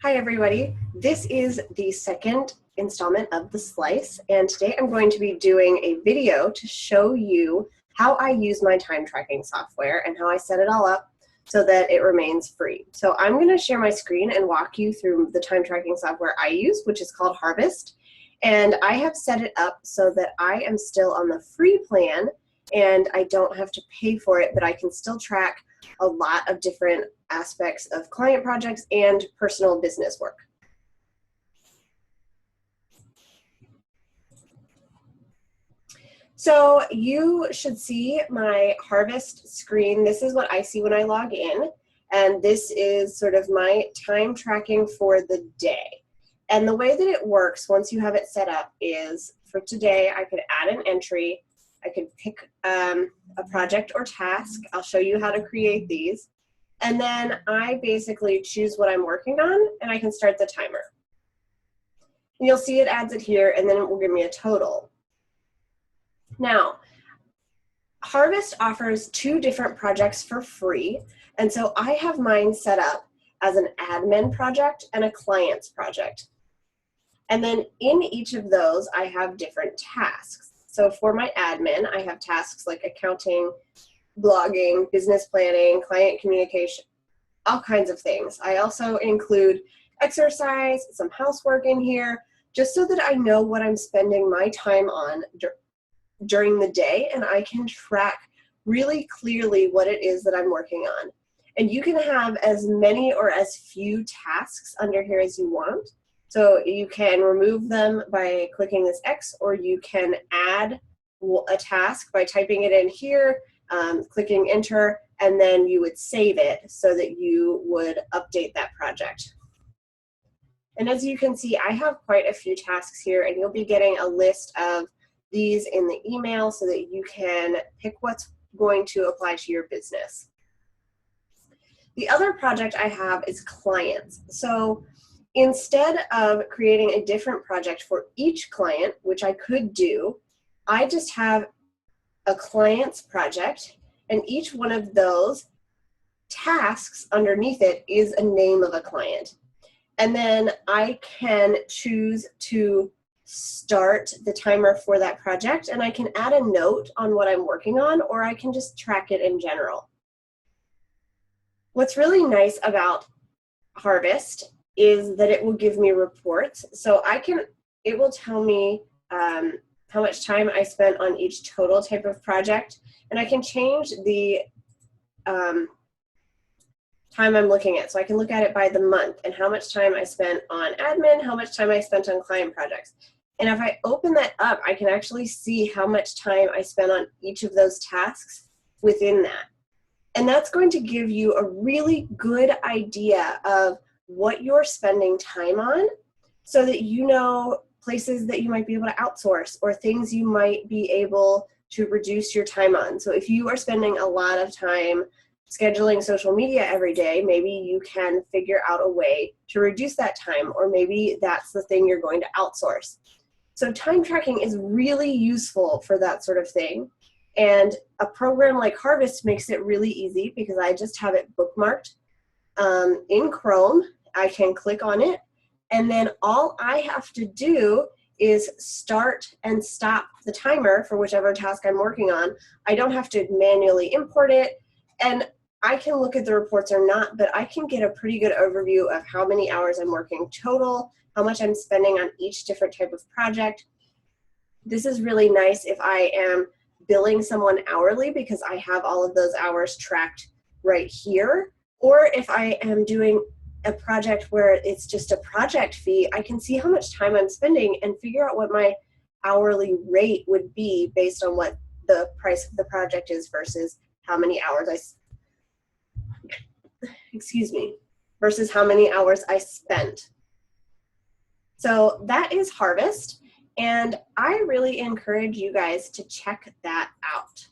Hi everybody, this is the second installment of The Slice, and today I'm going to be doing a video to show you how I use my time tracking software and how I set it all up so that it remains free. So I'm going to share my screen and walk you through the time tracking software I use, which is called Harvest, and I have set it up so that I am still on the free plan and I don't have to pay for it, but I can still track a lot of different aspects of client projects and personal business work. So you should see my Harvest screen. This is what I see when I log in, and this is sort of my time tracking for the day. And the way that it works once you have it set up is, for today I could add an entry, I could pick a project or task. I'll show you how to create these. And then I basically choose what I'm working on and I can start the timer. And you'll see it adds it here and then it will give me a total. Now, Harvest offers two different projects for free. And so I have mine set up as an admin project and a client's project. And then in each of those, I have different tasks. So for my admin, I have tasks like accounting, blogging, business planning, client communication, all kinds of things. I also include exercise, some housework in here, just so that I know what I'm spending my time on during the day, and I can track really clearly what it is that I'm working on. And you can have as many or as few tasks under here as you want. So you can remove them by clicking this X, or you can add a task by typing it in here, clicking enter, and then you would save it so that you would update that project. And as you can see, I have quite a few tasks here, and you'll be getting a list of these in the email so that you can pick what's going to apply to your business. The other project I have is clients. So instead of creating a different project for each client, which I could do, I just have a client's project, and each one of those tasks underneath it is a name of a client. And then I can choose to start the timer for that project, and I can add a note on what I'm working on, or I can just track it in general. What's really nice about Harvest is that it will give me reports. So it will tell me how much time I spent on each total type of project, and I can change the time I'm looking at. So I can look at it by the month and how much time I spent on admin, how much time I spent on client projects. And if I open that up, I can actually see how much time I spent on each of those tasks within that. And that's going to give you a really good idea of what you're spending time on, so that you know places that you might be able to outsource or things you might be able to reduce your time on. So if you are spending a lot of time scheduling social media every day, maybe you can figure out a way to reduce that time, or maybe that's the thing you're going to outsource. So time tracking is really useful for that sort of thing. And a program like Harvest makes it really easy because I just have it bookmarked in Chrome. I can click on it, and then all I have to do is start and stop the timer for whichever task I'm working on. I don't have to manually import it, and I can look at the reports or not, but I can get a pretty good overview of how many hours I'm working total, how much I'm spending on each different type of project. This is really nice if I am billing someone hourly, because I have all of those hours tracked right here. Or if I am doing a project where it's just a project fee, I can see how much time I'm spending and figure out what my hourly rate would be based on what the price of the project is versus how many hours versus how many hours I spent. So that is Harvest, and I really encourage you guys to check that out.